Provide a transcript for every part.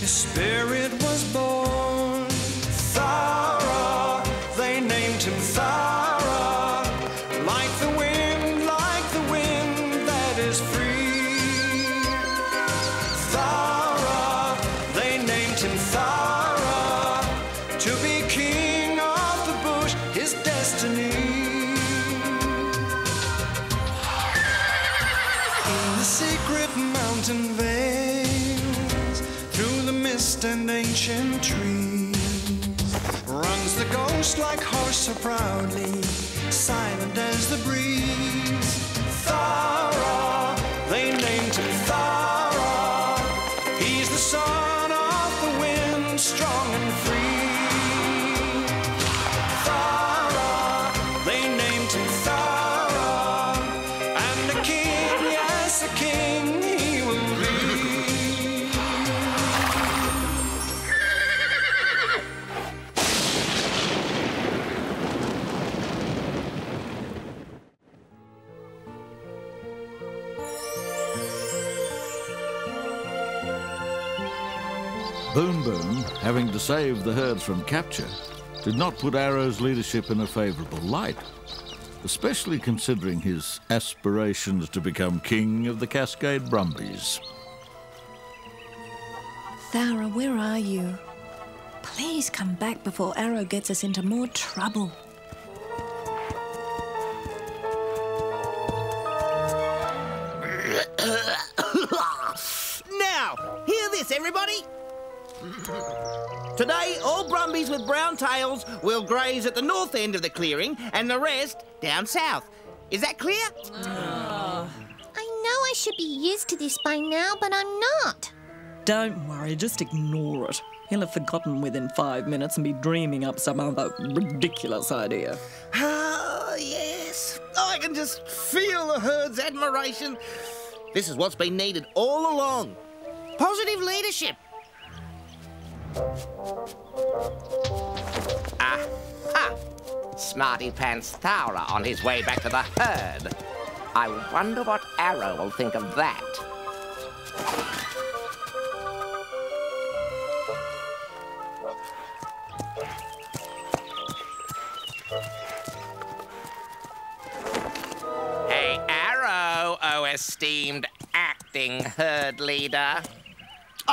his spirit was born. Thowra, they named him Thowra, like the wind that is free. Thowra, they named him Thowra, to be king of the bush, his destiny. In the secret mountain vales, through the mist and ancient trees, runs the ghost like horse so proudly, silent as the breeze. Thowra, they named him Thowra, he's the son of the wind, strong and free. Thowra, they named him Thowra, and a king, yes, a king he will be. Boom Boom, having to save the herds from capture, did not put Arrow's leadership in a favourable light, especially considering his aspirations to become king of the Cascade Brumbies. Thowra, where are you? Please come back before Arrow gets us into more trouble. Now, hear this, everybody. Today, all Brumbies with brown tails will graze at the north end of the clearing and the rest down south. Is that clear? I know I should be used to this by now, but I'm not. Don't worry, just ignore it. He'll have forgotten within 5 minutes and be dreaming up some other ridiculous idea. Ah, yes. I can just feel the herd's admiration. This is what's been needed all along. Positive leadership. Aha! Smarty Pants Thowra on his way back to the herd. I wonder what Arrow will think of that. Hey, Arrow, oh esteemed acting herd leader.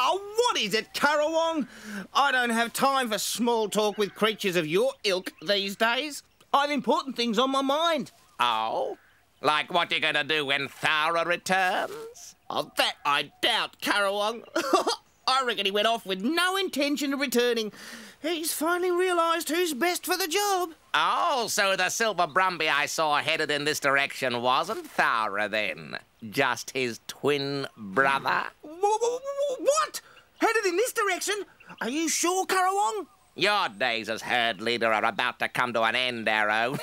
Oh, what is it, Currawong? I don't have time for small talk with creatures of your ilk these days. I've important things on my mind. Oh? Like what you're gonna do when Thowra returns? Oh, that I doubt, Currawong. I reckon he went off with no intention of returning. He's finally realised who's best for the job. Oh, so the Silver Brumby I saw headed in this direction wasn't Thowra then? Just his twin brother? What? Headed in this direction? Are you sure, Currawong? Your days as herd leader are about to come to an end, Arrow.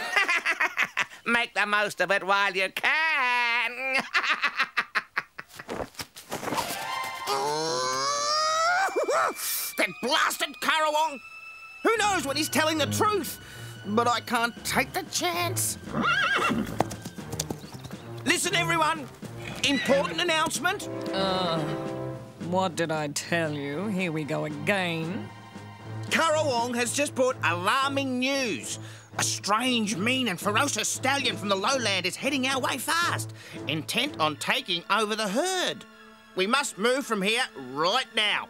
Make the most of it while you can. That blasted Currawong! Who knows when he's telling the truth? But I can't take the chance. Listen, everyone. Important announcement. What did I tell you? Here we go again. Currawong has just brought alarming news. A strange, mean and ferocious stallion from the lowland is heading our way fast, intent on taking over the herd. We must move from here right now.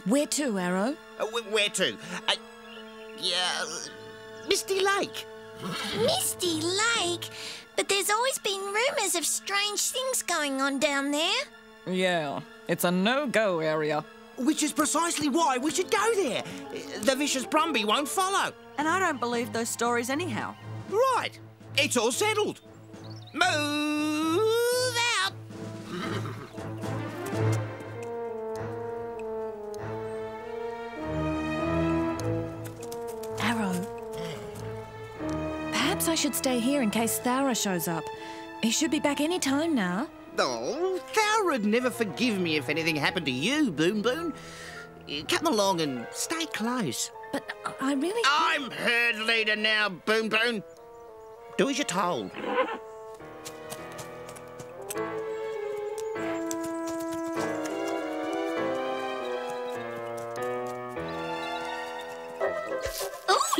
Where to, Arrow? Where to? Misty Lake. Misty Lake? But there's always been rumours of strange things going on down there. Yeah, it's a no-go area. Which is precisely why we should go there. The vicious Brumby won't follow. And I don't believe those stories anyhow. Right. It's all settled. Move out. Arrow. Perhaps I should stay here in case Thowra shows up. He should be back any time now. Oh, Thowra'd never forgive me if anything happened to you, Boom Boom. Come along and stay close. But I really... I'm herd leader now, Boom Boom. Do as you're told.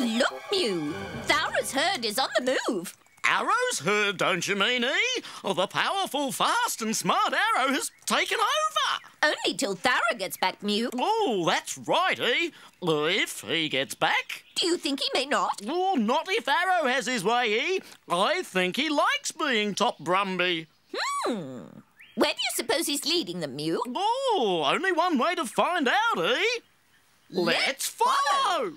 Look, Mew. Thowra's herd is on the move. Arrow's herd, don't you mean, eh? Oh, the powerful, fast and smart Arrow has taken over. Only till Thowra gets back, Mew. Oh, that's right, eh? If he gets back. Do you think he may not? Oh, not if Arrow has his way, eh? I think he likes being top Brumby. Where do you suppose he's leading them, Mew? Oh, only one way to find out, eh? Let's follow!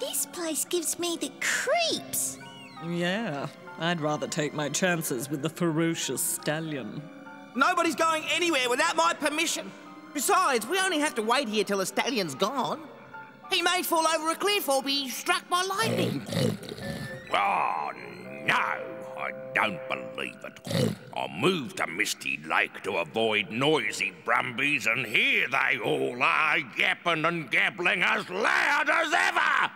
This place gives me the creeps. Yeah, I'd rather take my chances with the ferocious stallion. Nobody's going anywhere without my permission. Besides, we only have to wait here till the stallion's gone. He may fall over a cliff or be struck by lightning. Oh, no, I don't believe it. I moved to Misty Lake to avoid noisy Brumbies, and here they all are, yapping and gabbling as loud as ever.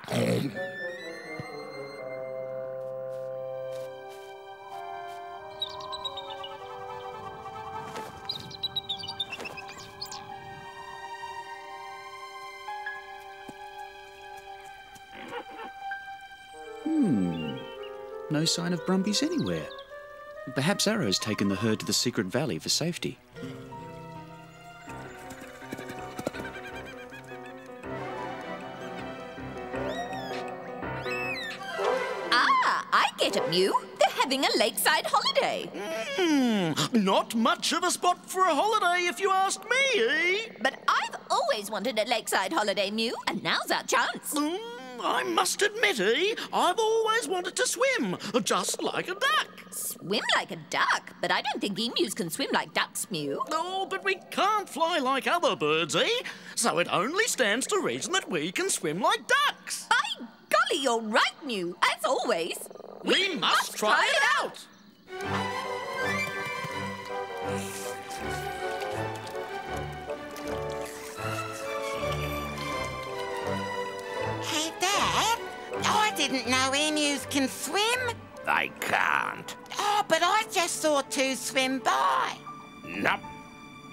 No sign of Brumbies anywhere. Perhaps Arrow's taken the herd to the secret valley for safety. I get it, Mew. They're having a lakeside holiday. Not much of a spot for a holiday, if you ask me, eh? But I've always wanted a lakeside holiday, Mew, and now's our chance. I must admit, eh? I've always wanted to swim, just like a duck. Swim like a duck? But I don't think emus can swim like ducks, Mew. Oh, but we can't fly like other birds, eh? So it only stands to reason that we can swim like ducks. By golly, you're right, Mew, as always. We must try it out. Hey, Dad, I didn't know emus can swim. They can't. Oh, but I just saw two swim by. Nope.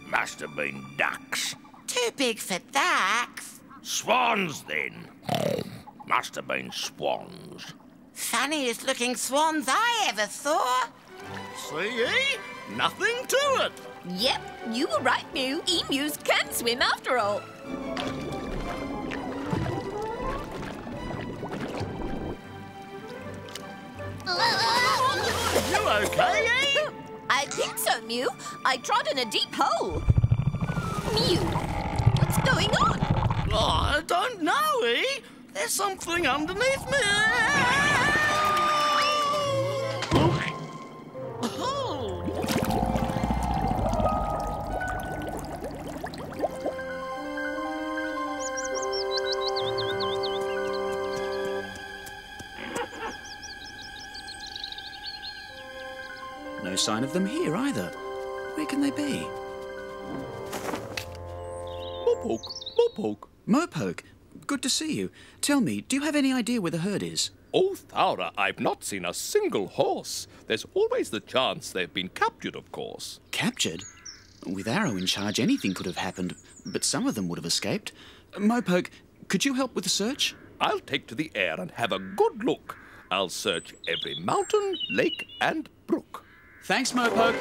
Must have been ducks. Too big for ducks. Swans, then. Must have been swans. Funniest looking swans I ever saw. See, eh? Nothing to it. Yep, you were right, Mew. Emus can swim after all. You okay, eh? I think so, Mew. I trod in a deep hole. Mew, what's going on? Oh, I don't know, eh? There's something underneath me. No sign of them here either. Where can they be? Mopoke, Mopoke. Mopoke, good to see you. Tell me, do you have any idea where the herd is? Oh, Thowra, I've not seen a single horse. There's always the chance they've been captured, of course. Captured? With Arrow in charge, anything could have happened, but some of them would have escaped. Mopoke, could you help with the search? I'll take to the air and have a good look. I'll search every mountain, lake, and brook. Thanks, Mopoke.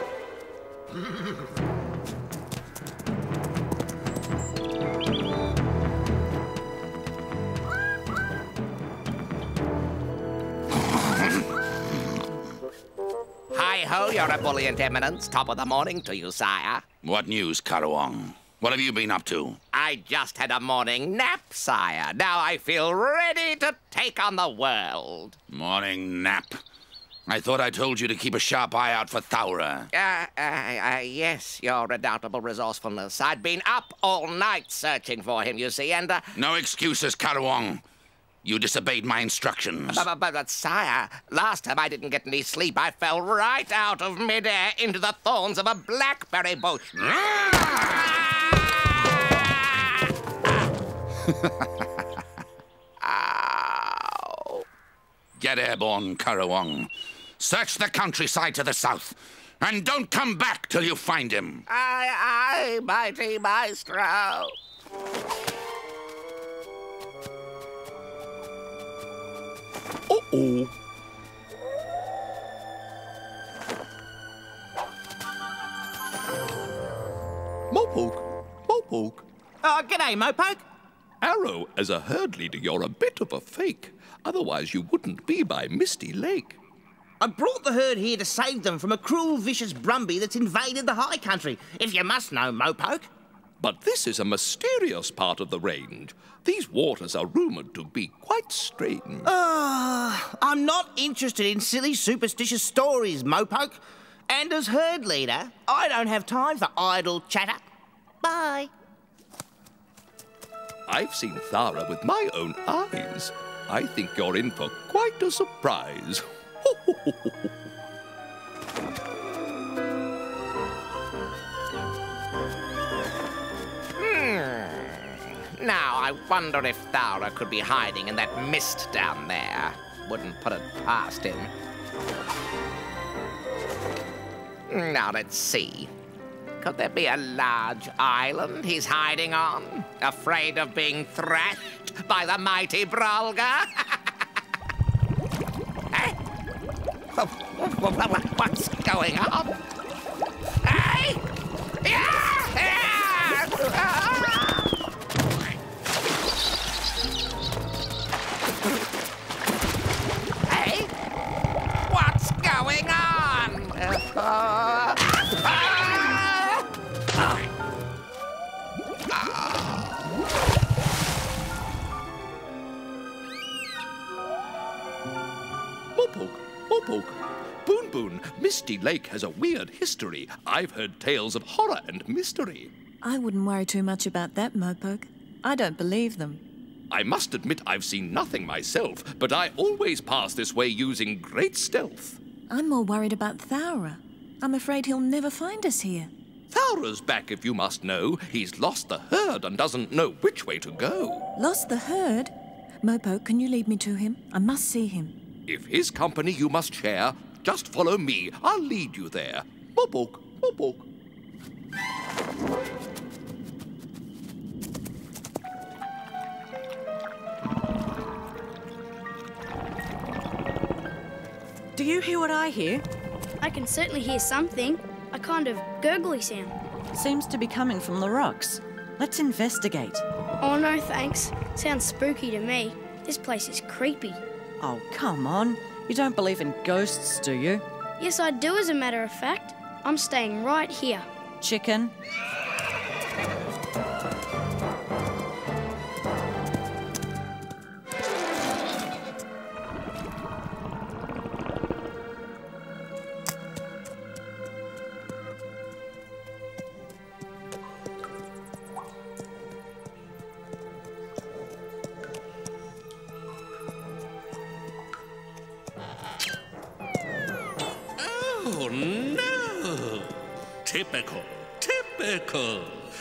Hi-ho, your ebullient eminence. Top of the morning to you, sire. What news, Karawong? What have you been up to? I just had a morning nap, sire. Now I feel ready to take on the world. Morning nap. I thought I told you to keep a sharp eye out for Thowra. Yes, your redoubtable resourcefulness. I'd been up all night searching for him, you see, and... No excuses, Karawong. You disobeyed my instructions. But, sire, last time I didn't get any sleep, I fell right out of midair into the thorns of a blackberry bush. Get that airborne Currawong. Search the countryside to the south, and don't come back till you find him. Aye, aye, mighty maestro. Uh-oh. Mopoke, Mopoke. Oh, g'day, Mopoke. Arrow, as a herd leader, you're a bit of a fake. Otherwise, you wouldn't be by Misty Lake. I brought the herd here to save them from a cruel, vicious Brumby that's invaded the high country, if you must know, Mopoke. But this is a mysterious part of the range. These waters are rumoured to be quite strange. I'm not interested in silly, superstitious stories, Mopoke. And as herd leader, I don't have time for idle chatter. Bye. I've seen Thowra with my own eyes. I think you're in for quite a surprise. Now, I wonder if Thowra could be hiding in that mist down there. Wouldn't put it past him. Now, let's see. Could there be a large island he's hiding on? Afraid of being thrashed by the mighty Brolga? Hey? What's going on? Hey? Hey? What's going on? Mopoke, Boon Boon, Misty Lake has a weird history. I've heard tales of horror and mystery. I wouldn't worry too much about that, Mopoke. I don't believe them. I must admit I've seen nothing myself, but I always pass this way using great stealth. I'm more worried about Thowra. I'm afraid he'll never find us here. Thowra's back, if you must know. He's lost the herd and doesn't know which way to go. Lost the herd? Mopoke, can you lead me to him? I must see him. If his company you must share, just follow me. I'll lead you there. Mopoke, Mopoke. Do you hear what I hear? I can certainly hear something. A kind of gurgly sound. Seems to be coming from the rocks. Let's investigate. Oh, no thanks. Sounds spooky to me. This place is creepy. Oh, come on. You don't believe in ghosts, do you? Yes, I do, as a matter of fact. I'm staying right here. Chicken. Oh, no! Typical.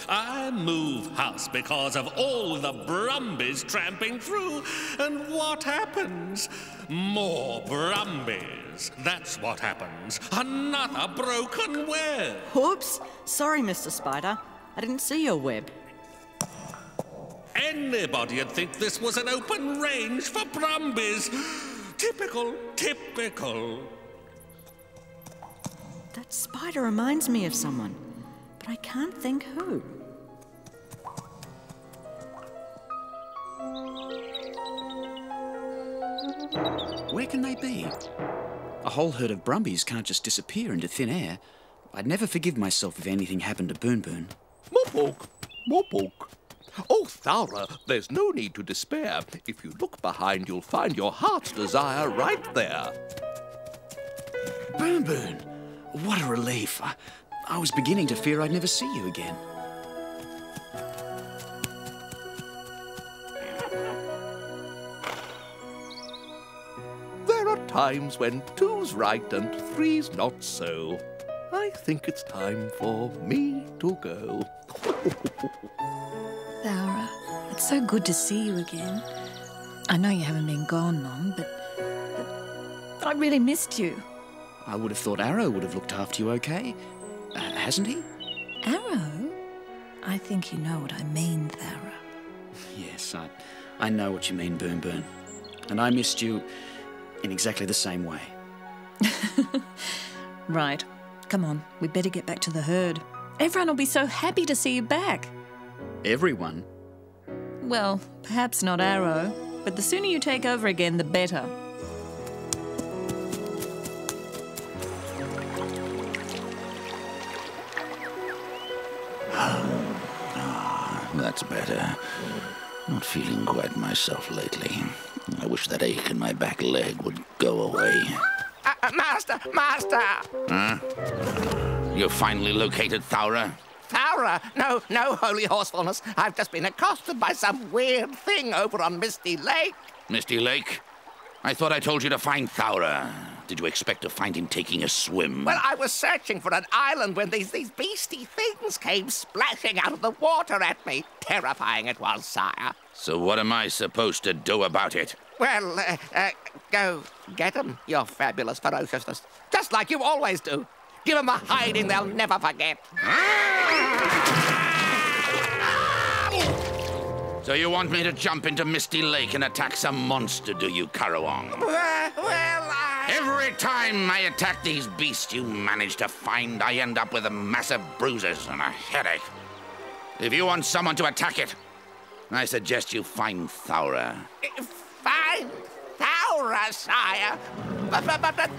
I move house because of all the Brumbies tramping through. And what happens? More Brumbies. That's what happens. Another broken web. Whoops. Sorry, Mr. Spider. I didn't see your web. Anybody'd think this was an open range for Brumbies. Typical. That spider reminds me of someone, but I can't think who. Where can they be? A whole herd of Brumbies can't just disappear into thin air. I'd never forgive myself if anything happened to Boon Boon. Mopoke, Mopoke. Oh, Thowra, there's no need to despair. If you look behind, you'll find your heart's desire right there. Boon Boon! What a relief. I was beginning to fear I'd never see you again. There are times when two's right and three's not so. I think it's time for me to go. Thowra, it's so good to see you again. I know you haven't been gone long, but I really missed you. I would have thought Arrow would have looked after you okay. Hasn't he? Arrow? I think you know what I mean, Thowra. Yes, I know what you mean, Burn. And I missed you in exactly the same way. Right. Come on, we better get back to the herd. Everyone will be so happy to see you back. Everyone? Well, perhaps not Arrow, but the sooner you take over again, the better. That's better. Not feeling quite myself lately. I wish that ache in my back leg would go away. Master! Huh? You finally located Thowra? Thowra? No, holy horsefulness. I've just been accosted by some weird thing over on Misty Lake. Misty Lake? I thought I told you to find Thowra. Did you expect to find him taking a swim? Well, I was searching for an island when these beastie things came splashing out of the water at me. Terrifying it was, sire. So what am I supposed to do about it? Well, go get 'em, your fabulous ferociousness. Just like you always do. Give 'em a hiding they'll never forget. So you want me to jump into Misty Lake and attack some monster, do you, Karawong? Every time I attack these beasts you manage to find, I end up with massive bruises and a headache. If you want someone to attack it, I suggest you find Thowra. Find Thowra, sire. But...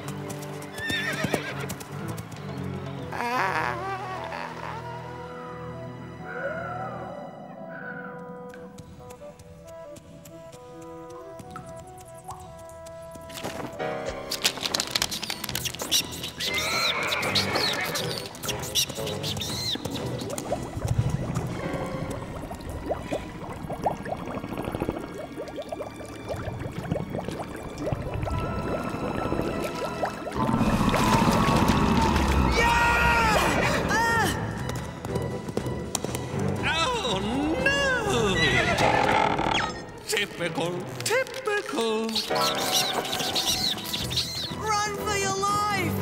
Typical. Run for your life!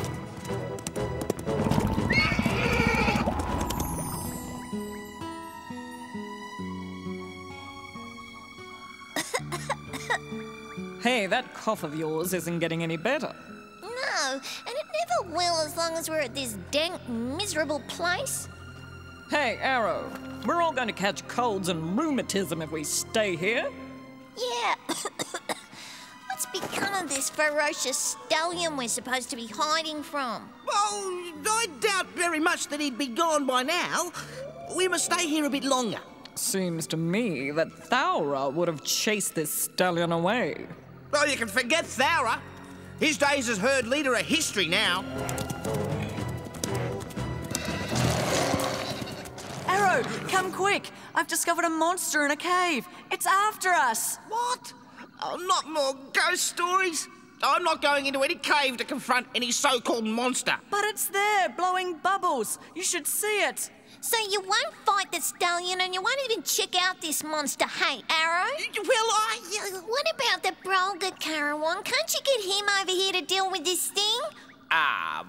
Hey, that cough of yours isn't getting any better. No, and it never will as long as we're at this dank, miserable place. Hey, Arrow, we're all going to catch colds and rheumatism if we stay here. Yeah. What's become of this ferocious stallion we're supposed to be hiding from? Oh, I doubt very much that he'd be gone by now. We must stay here a bit longer. Seems to me that Thowra would have chased this stallion away. Well, you can forget Thowra. His days as herd leader are history now. Arrow, come quick! I've discovered a monster in a cave. It's after us. What? Oh, not more ghost stories. I'm not going into any cave to confront any so-called monster. But it's there, blowing bubbles. You should see it. So you won't fight the stallion and you won't even check out this monster, hey, Arrow? Well, What about the Brolga, Karawong? Can't you get him over here to deal with this thing?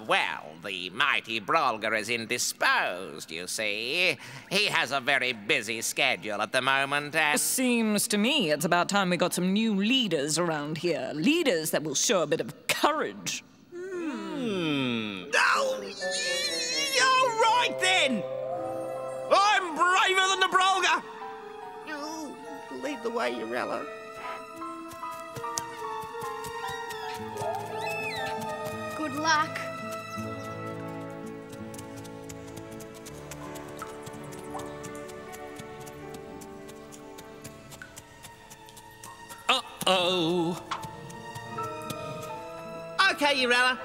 Well, the mighty Brolga is indisposed, you see. He has a very busy schedule at the moment, and... Seems to me it's about time we got some new leaders around here. Leaders that will show a bit of courage. Oh, all right then. I'm braver than the Brolga. You lead the way, Urella. Good luck. Uh-oh. Okay, Urella.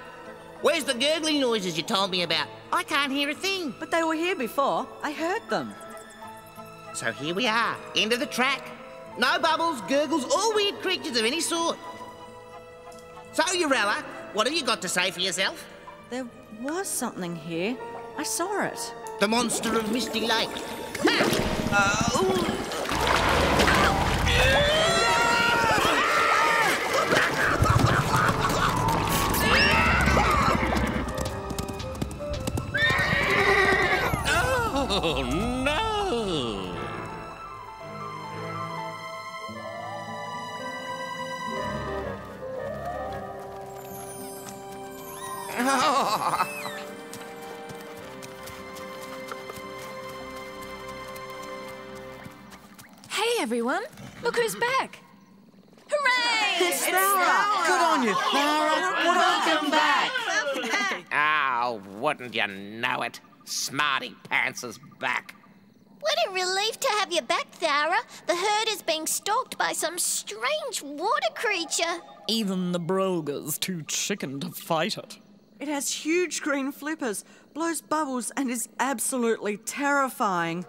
Where's the gurgling noises you told me about? I can't hear a thing. But they were here before. I heard them. So here we are, end of the track. No bubbles, gurgles, or weird creatures of any sort. So, Urella, what have you got to say for yourself? There was something here. I saw it. The monster of Misty Lake. Hey, everyone. Look who's back. Hooray! It's Thowra. Good on you, Thowra. Welcome back. Oh, wouldn't you know it? Smarty Pants is back. What a relief to have you back, Thowra. The herd is being stalked by some strange water creature. Even the Brolga's too chicken to fight it. It has huge green flippers, blows bubbles, and is absolutely terrifying.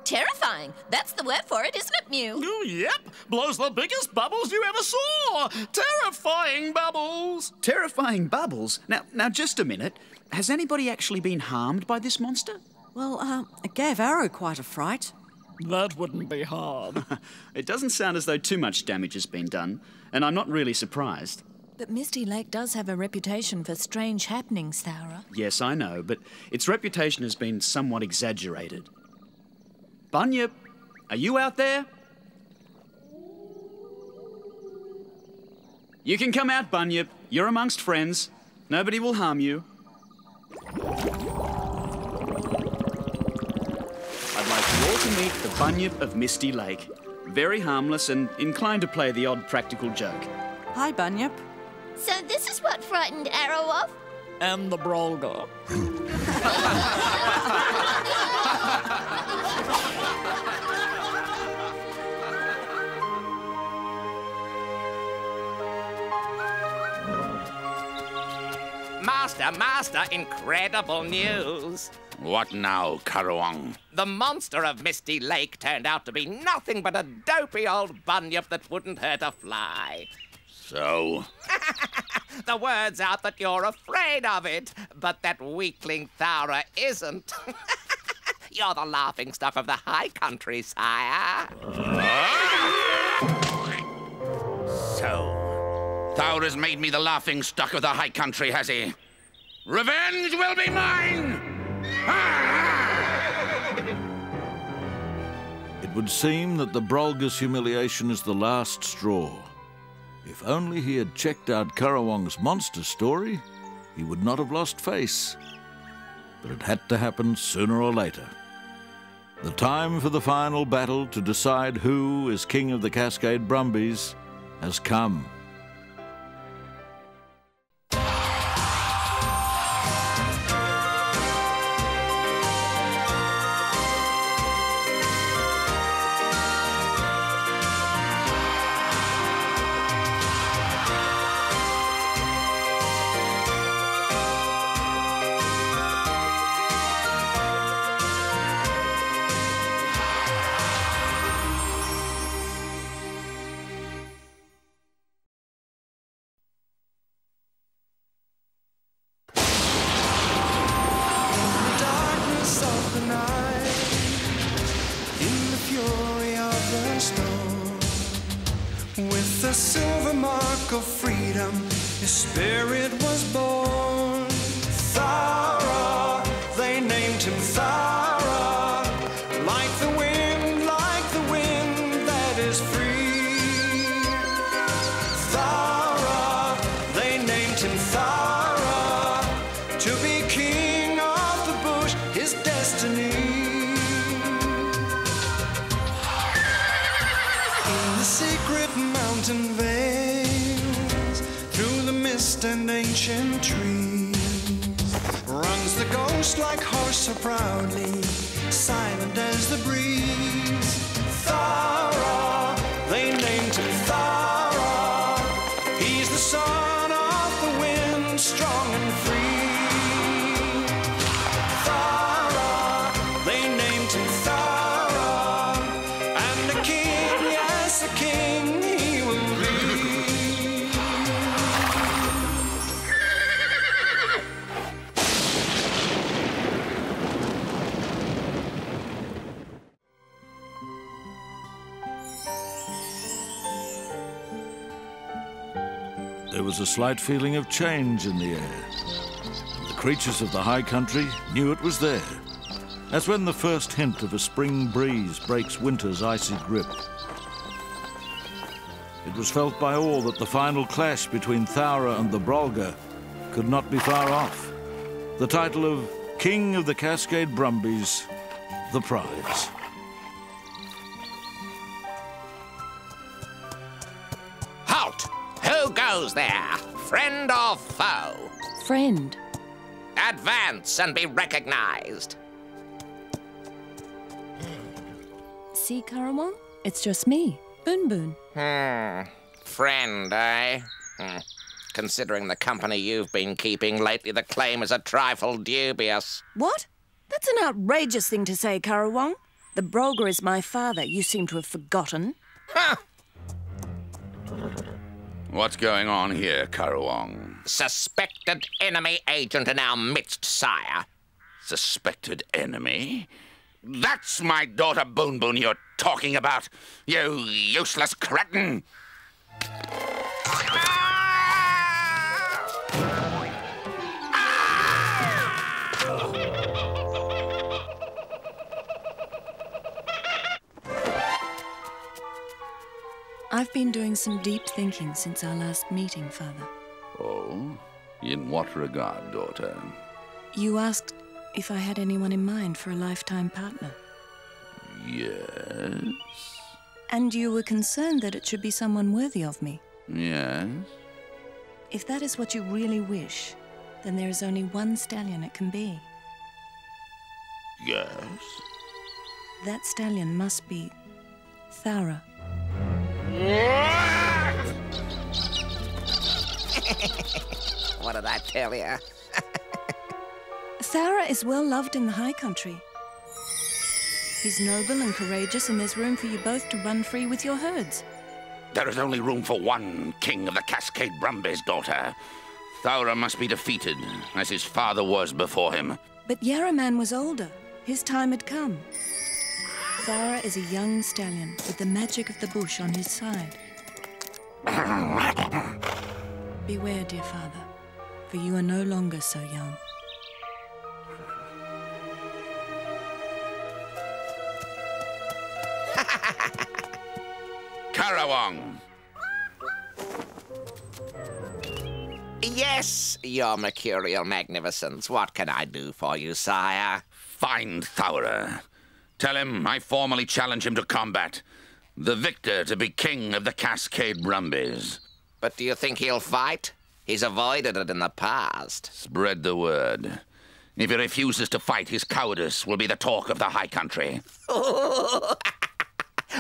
Terrifying. That's the word for it, isn't it, Mew? Oh, yep. Blows the biggest bubbles you ever saw. Terrifying bubbles. Terrifying bubbles? Now, just a minute. Has anybody actually been harmed by this monster? Well, it gave Arrow quite a fright. That wouldn't be hard. It doesn't sound as though too much damage has been done, and I'm not really surprised. But Misty Lake does have a reputation for strange happenings, Thowra. Yes, I know, but its reputation has been somewhat exaggerated. Bunyip, are you out there? You can come out, Bunyip. You're amongst friends. Nobody will harm you. I'd like you all to meet the Bunyip of Misty Lake. Very harmless and inclined to play the odd practical joke. Hi, Bunyip. So this is what frightened Arrow off? And the Brolga. Master, incredible news. What now, Karawang? The monster of Misty Lake turned out to be nothing but a dopey old bunyip that wouldn't hurt a fly. So? The word's out that you're afraid of it, but that weakling Thowra isn't. You're the laughingstock of the high country, sire. So, Thowra's made me the laughingstock of the high country, has he? Revenge will be mine! It would seem that the Brolga's humiliation is the last straw. If only he had checked out Karawang's monster story, he would not have lost face. But it had to happen sooner or later. The time for the final battle to decide who is king of the Cascade Brumbies has come. With the silver mark of freedom, his spirit was born. Thowra, they named him Thowra, like the wind that is free. Thowra, they named him Thowra, to be king of the bush, his destiny. In the secret mountain veils, through the mist and ancient trees, runs the ghost like horse so proudly, silent as the breeze. Thowra, they named him Thowra, he's the son of the wind, strong and free. Thowra, they named him Thowra, and a king, yes, a king he will be. There was a slight feeling of change in the air. The creatures of the high country knew it was there. That's when the first hint of a spring breeze breaks winter's icy grip. It was felt by all that the final clash between Thowra and the Brolga could not be far off. The title of King of the Cascade Brumbies, the prize. Halt! Who goes there? Friend or foe? Friend. Advance and be recognized. See, Karawong? It's just me, Boon Boon. Friend, eh? Considering the company you've been keeping lately, the claim is a trifle dubious. What? That's an outrageous thing to say, Karawong. The Brolga is my father. You seem to have forgotten. Huh! What's going on here, Karawong? Suspected enemy agent in our midst, sire. Suspected enemy? That's my daughter Boon Boon you're talking about, you useless cretin! I've been doing some deep thinking since our last meeting, Father. Oh? In what regard, daughter? You asked if I had anyone in mind for a lifetime partner. Yes? And you were concerned that it should be someone worthy of me. Yes? If that is what you really wish, then there is only one stallion it can be. Yes? That stallion must be Thowra. What did I tell you? Thowra is well loved in the high country. He's noble and courageous, and there's room for you both to run free with your herds. There is only room for one king of the Cascade Brumbies, daughter. Thowra must be defeated, as his father was before him. But Yarraman was older. His time had come. Thowra is a young stallion with the magic of the bush on his side. Beware, dear father, for you are no longer so young. Karawong! Yes, your mercurial magnificence. What can I do for you, sire? Find Thowra. Tell him I formally challenge him to combat. The victor to be king of the Cascade Brumbies. But do you think he'll fight? He's avoided it in the past. Spread the word. If he refuses to fight, his cowardice will be the talk of the high country.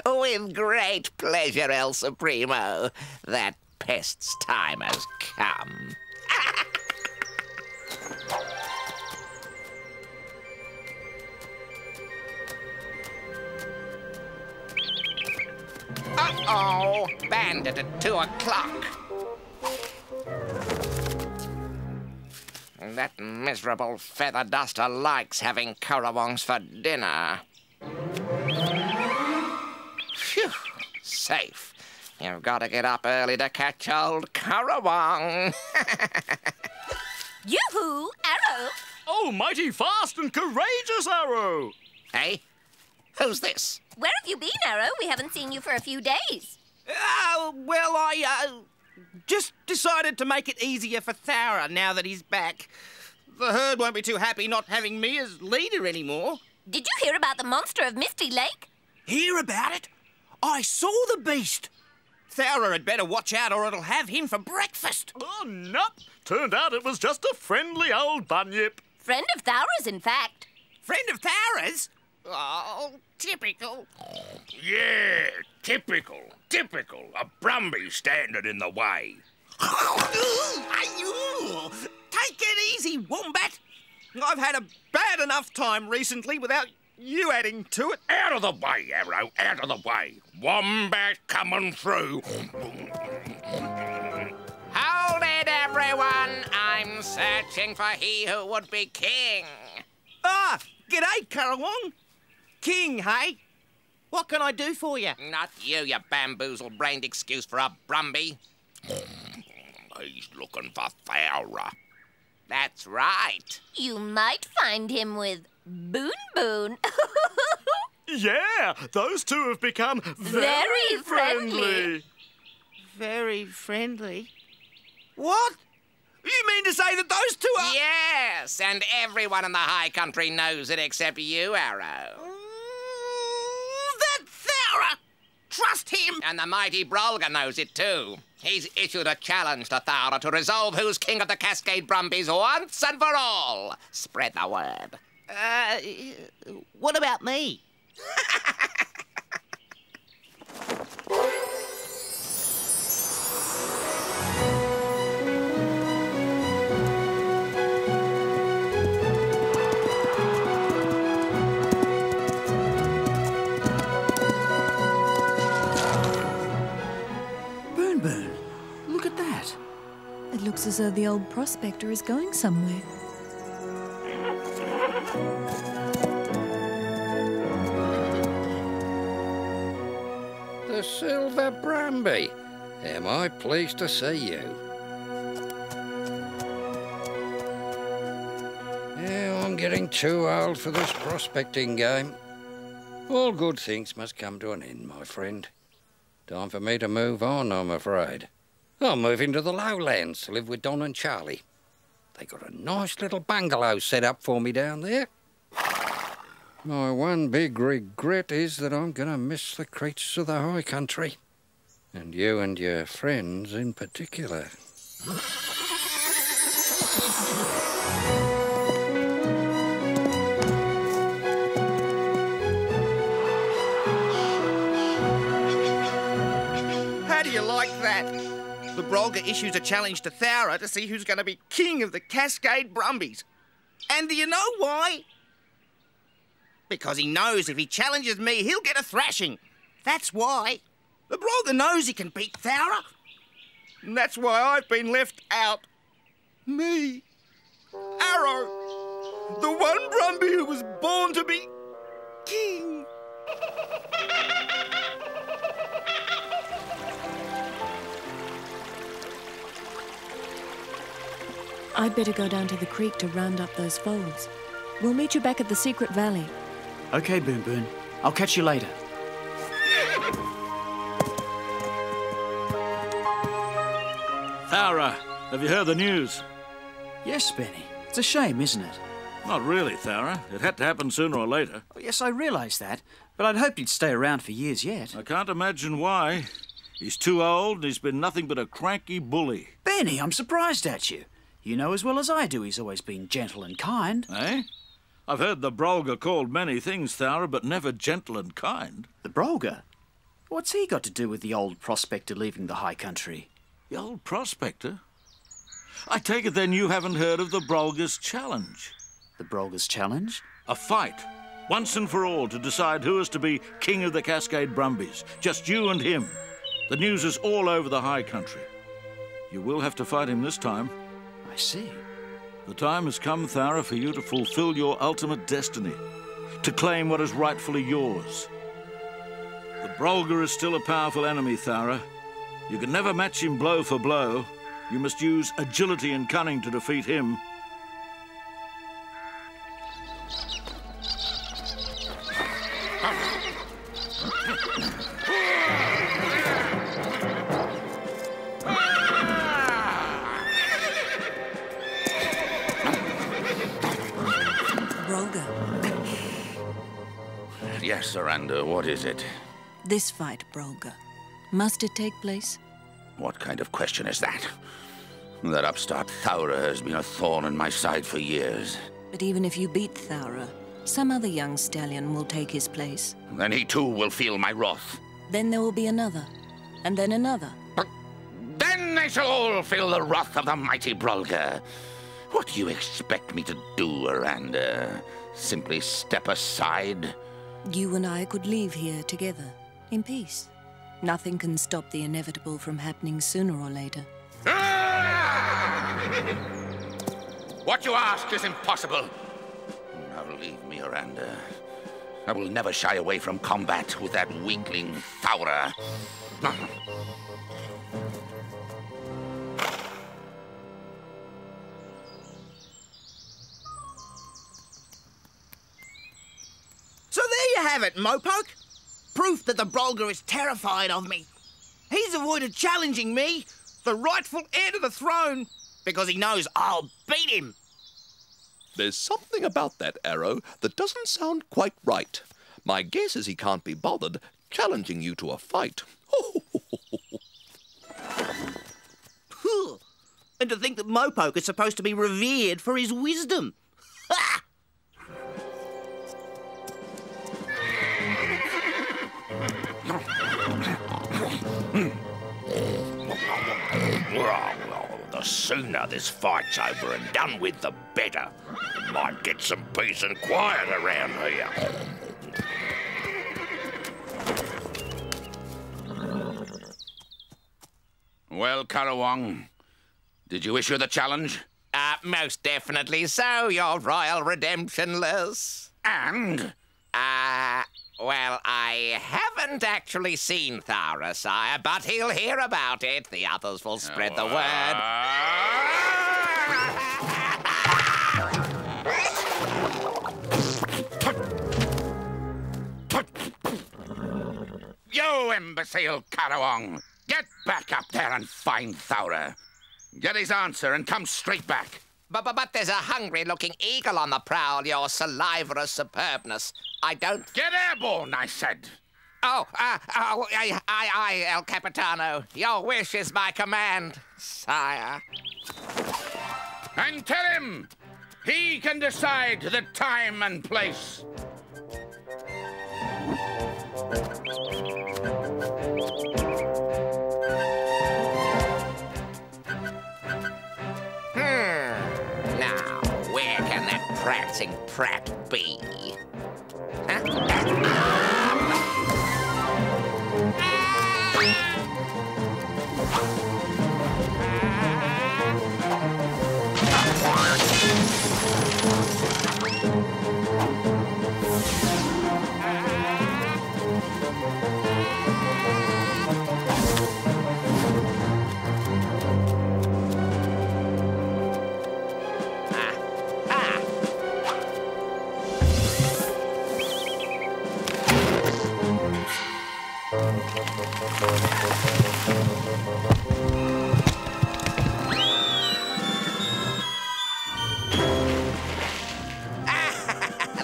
With great pleasure, El Supremo. That pest's time has come. Uh-oh! Bandit at 2 o'clock. That miserable feather duster likes having Karawongs for dinner. Phew! Safe. You've got to get up early to catch old Karawong. Yoo-hoo! Arrow! Oh, mighty fast and courageous, Arrow! Hey? Who's this? Where have you been, Arrow? We haven't seen you for a few days. Well, I just decided to make it easier for Thowra now that he's back. The herd won't be too happy not having me as leader anymore. Did you hear about the monster of Misty Lake? Hear about it? I saw the beast. Thowra had better watch out or it'll have him for breakfast. Oh, nope. Turned out it was just a friendly old bunyip. Friend of Thowra's, in fact. Friend of Thowra's? Oh, typical. Yeah, typical. Typical. A Brumby standing in the way. Take it easy, Wombat. I've had a bad enough time recently without you adding to it. Out of the way, Arrow, out of the way. Wombat coming through. Hold it, everyone. I'm searching for he who would be king. Ah, g'day, Karawong. King, hey? What can I do for you? Not you, you bamboozle-brained excuse for a Brumby. He's looking for Thowra. That's right. You might find him with Boon Boon. Yeah, those two have become very friendly. Very friendly? What? You mean to say that those two are... Yes, and everyone in the high country knows it except you, Arrow. That Thowra! Trust him! And the mighty Brolga knows it too. He's issued a challenge to Thowra to resolve who's king of the Cascade Brumbies once and for all. Spread the word. What about me? Look at that. It looks as though the old prospector is going somewhere. The Silver Brumby. Am I pleased to see you? Yeah, I'm getting too old for this prospecting game. All good things must come to an end, my friend. Time for me to move on, I'm afraid. I'll move into the lowlands to live with Don and Charlie. They got a nice little bungalow set up for me down there. My one big regret is that I'm going to miss the creatures of the high country. And you and your friends in particular. How do you like that? The Brolga issues a challenge to Thowra to see who's going to be king of the Cascade Brumbies. And do you know why? Because he knows if he challenges me, he'll get a thrashing. That's why. The Brolga knows he can beat Thowra. And that's why I've been left out. Me. Arrow. The one Brumby who was born to be king. I'd better go down to the creek to round up those foals. We'll meet you back at the secret valley. Okay, Boon Boon. I'll catch you later. Thowra, have you heard the news? Yes, Benny. It's a shame, isn't it? Not really, Thowra. It had to happen sooner or later. Oh, yes, I realise that, but I'd hoped he'd stay around for years yet. I can't imagine why. He's too old and he's been nothing but a cranky bully. Benny, I'm surprised at you. You know as well as I do he's always been gentle and kind. Eh? I've heard the Brolga called many things, Thowra, but never gentle and kind. The Brolga? What's he got to do with the old prospector leaving the high country? The old prospector? I take it then you haven't heard of the Brolga's challenge. The Brolga's challenge? A fight, once and for all, to decide who is to be king of the Cascade Brumbies. Just you and him. The news is all over the high country. You will have to fight him this time. I see. The time has come, Thowra, for you to fulfill your ultimate destiny, to claim what is rightfully yours. The Brolga is still a powerful enemy, Thowra. You can never match him blow for blow. You must use agility and cunning to defeat him. Yes, Saranda, what is it? This fight, Brolga. Must it take place? What kind of question is that? That upstart Thowra has been a thorn in my side for years. But even if you beat Thowra, some other young stallion will take his place. Then he too will feel my wrath. Then there will be another, and then another. But then they shall all feel the wrath of the mighty Brolga. What do you expect me to do, Aranda? Simply step aside? You and I could leave here together, in peace. Nothing can stop the inevitable from happening sooner or later. What you ask is impossible. Now leave me, Aranda. I will never shy away from combat with that weakling Thowra. So there you have it, Mopoke. Proof that the Brolga is terrified of me. He's avoided challenging me, the rightful heir to the throne, because he knows I'll beat him. There's something about that arrow that doesn't sound quite right. My guess is he can't be bothered challenging you to a fight. And to think that Mopoke is supposed to be revered for his wisdom. Ha! The sooner this fight's over and done with, the better. Might get some peace and quiet around here. Well, Karawong, did you issue the challenge? Most definitely so, your royal redemptionless. And? Well, I haven't actually seen Thowra, sire, but he'll hear about it. The others will spread the word. You imbecile, Karawong! Get back up there and find Thowra. Get his answer and come straight back. But there's a hungry-looking eagle on the prowl, your salivorous superbness. I don't... Get airborne, I said. Aye, El Capitano. Your wish is my command, sire. And tell him he can decide the time and place. Now, where can that prancing prat be?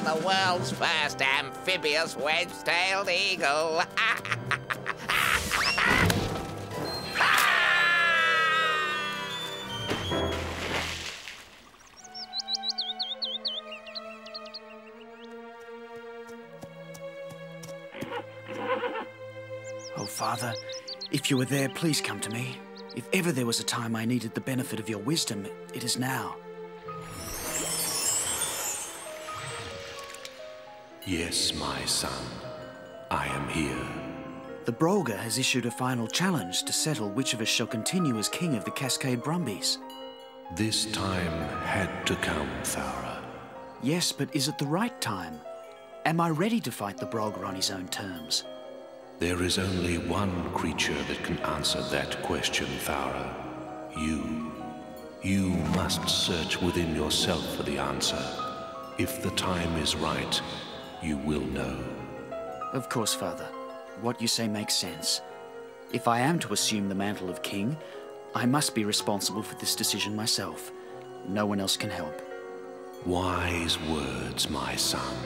The world's first amphibious wedge-tailed eagle. Oh, Father, if you were there, please come to me. If ever there was a time I needed the benefit of your wisdom, it is now. Yes, my son. I am here. The Brolga has issued a final challenge to settle which of us shall continue as king of the Cascade Brumbies. This time had to come, Thowra. Yes, but is it the right time? Am I ready to fight the Brolga on his own terms? There is only one creature that can answer that question, Thowra. You. You must search within yourself for the answer. If the time is right, you will know. Of course, Father. What you say makes sense. If I am to assume the mantle of king, I must be responsible for this decision myself. No one else can help. Wise words, my son.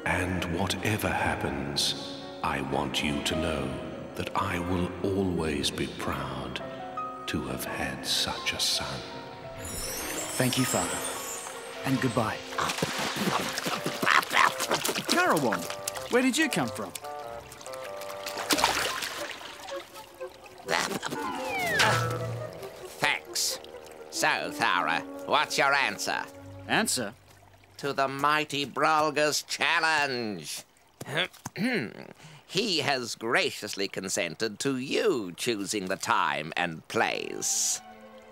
And whatever happens, I want you to know that I will always be proud to have had such a son. Thank you, Father. And goodbye. Karawong, where did you come from? Thanks. So, Thowra, what's your answer? Answer? To the mighty Brolga's challenge. He has graciously consented to you choosing the time and place.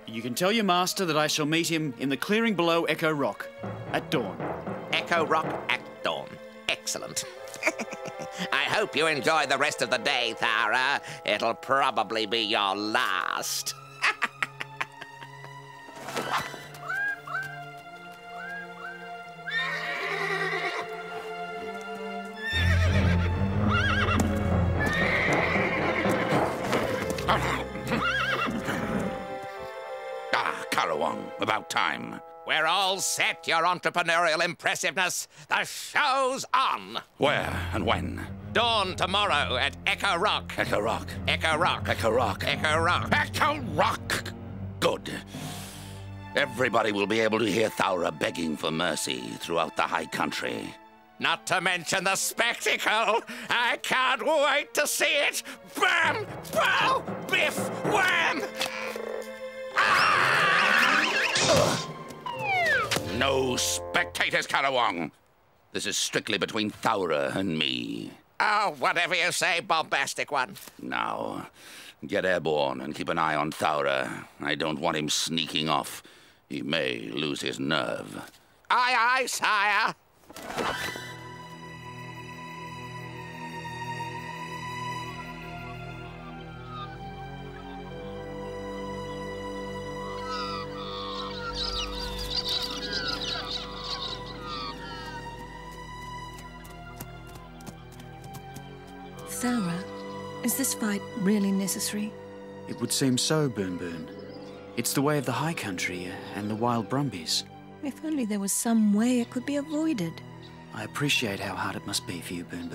You can tell your master that I shall meet him in the clearing below Echo Rock at dawn. Echo Rock at dawn. Excellent. I hope you enjoy the rest of the day, Thowra. It'll probably be your last. Karawong. About time. We're all set, your entrepreneurial impressiveness. The show's on. Where and when? Dawn tomorrow at Echo Rock. Echo Rock. Echo Rock. Echo Rock. Echo Rock. Echo Rock! Good. Everybody will be able to hear Thowra begging for mercy throughout the high country. Not to mention the spectacle. I can't wait to see it. Bam! Pow! Biff! Wham! No spectators, Karawong. This is strictly between Thowra and me. Oh, whatever you say, bombastic one. Now, get airborne and keep an eye on Thowra. I don't want him sneaking off. He may lose his nerve. Aye, aye, sire. Thowra, is this fight really necessary? It would seem so, Boon. It's the way of the high country and the wild Brumbies. If only there was some way it could be avoided. I appreciate how hard it must be for you, Boon.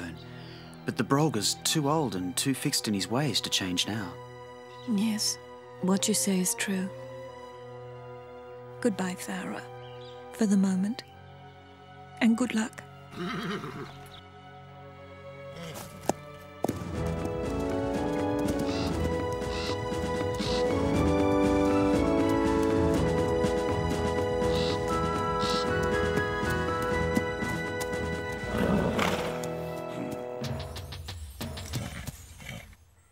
But the Brolga's too old and too fixed in his ways to change now. Yes, what you say is true. Goodbye, Thowra, for the moment. And good luck.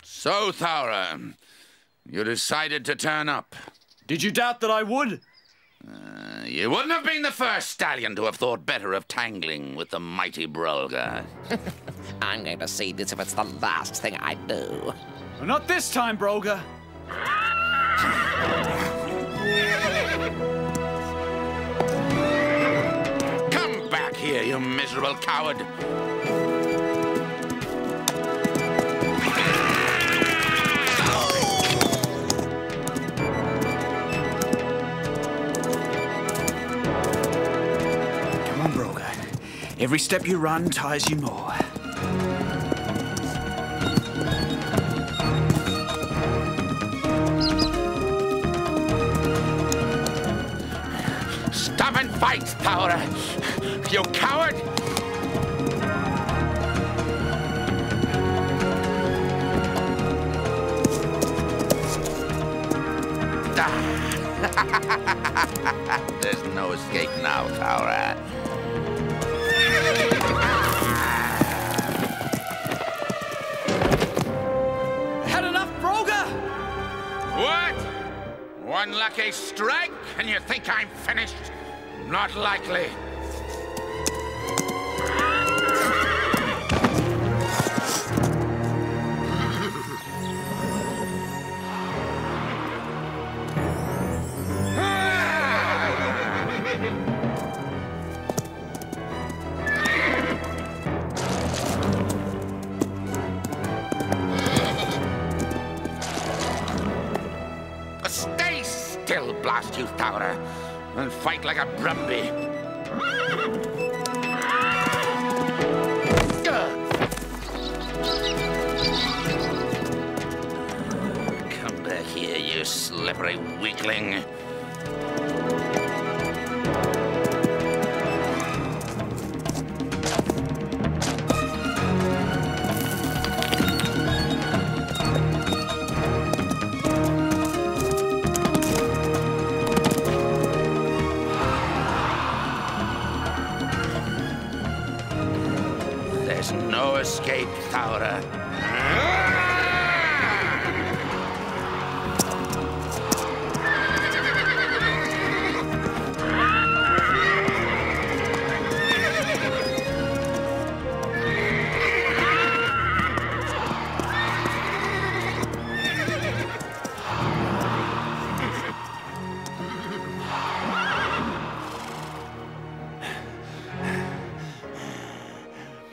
So, Thowra, you decided to turn up. Did you doubt that I would? You wouldn't have been the first stallion to have thought better of tangling with the mighty Brolga. I'm going to see this if it's the last thing I do. Well, not this time, Brolga. Come back here, you miserable coward. Every step you run tires you more. Stop and fight, Thowra! You coward! There's no escape now, Thowra. Had enough, Brolga? What? One lucky strike, and you think I'm finished? Not likely. Stay still, blast you, Thowra, and fight like a Brumby. Come back here, you slippery weakling. There's no escape, Thowra.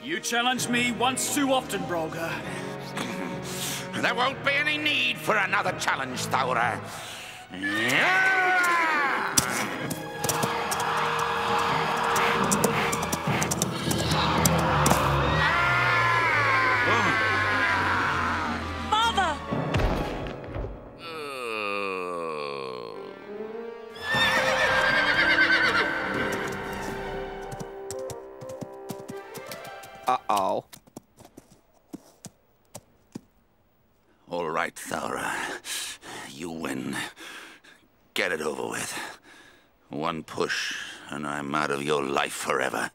You challenge me once too often, Brolga. There won't be any need for another challenge, Thowra. Father! Uh-oh. All right, Thowra. You win. Get it over with. One push, and I'm out of your life forever.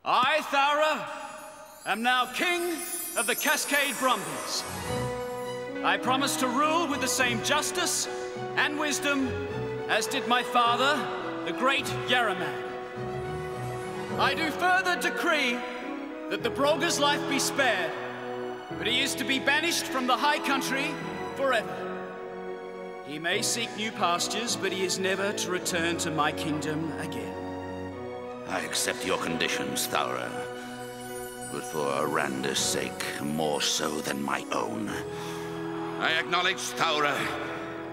I, Thowra, am now king of the Cascade Brumbies. I promise to rule with the same justice and wisdom as did my father, the great Yaraman. I do further decree that the Brolga's life be spared, but he is to be banished from the High Country forever. He may seek new pastures, but he is never to return to my kingdom again. I accept your conditions, Thowra. But for Aranda's sake, more so than my own. I acknowledge Thowra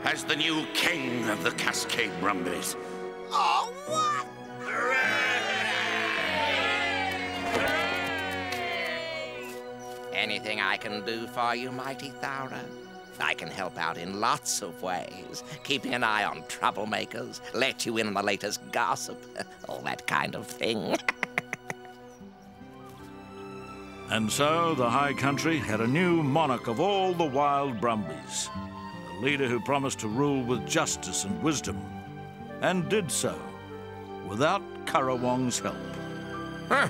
as the new king of the Cascade Brumbies. Oh, what? Anything I can do for you, mighty Thowra? I can help out in lots of ways. Keeping an eye on troublemakers, let you in on the latest gossip, all that kind of thing. And so the High Country had a new monarch of all the wild Brumbies, a leader who promised to rule with justice and wisdom, and did so without Currawong's help. Huh.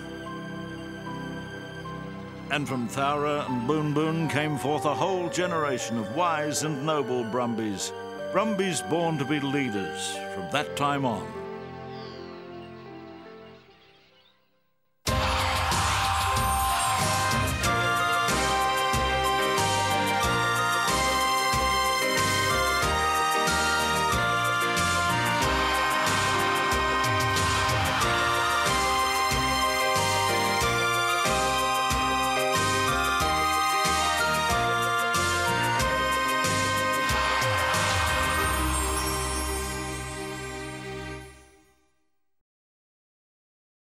And from Thowra and Boon Boon came forth a whole generation of wise and noble Brumbies, Brumbies born to be leaders from that time on.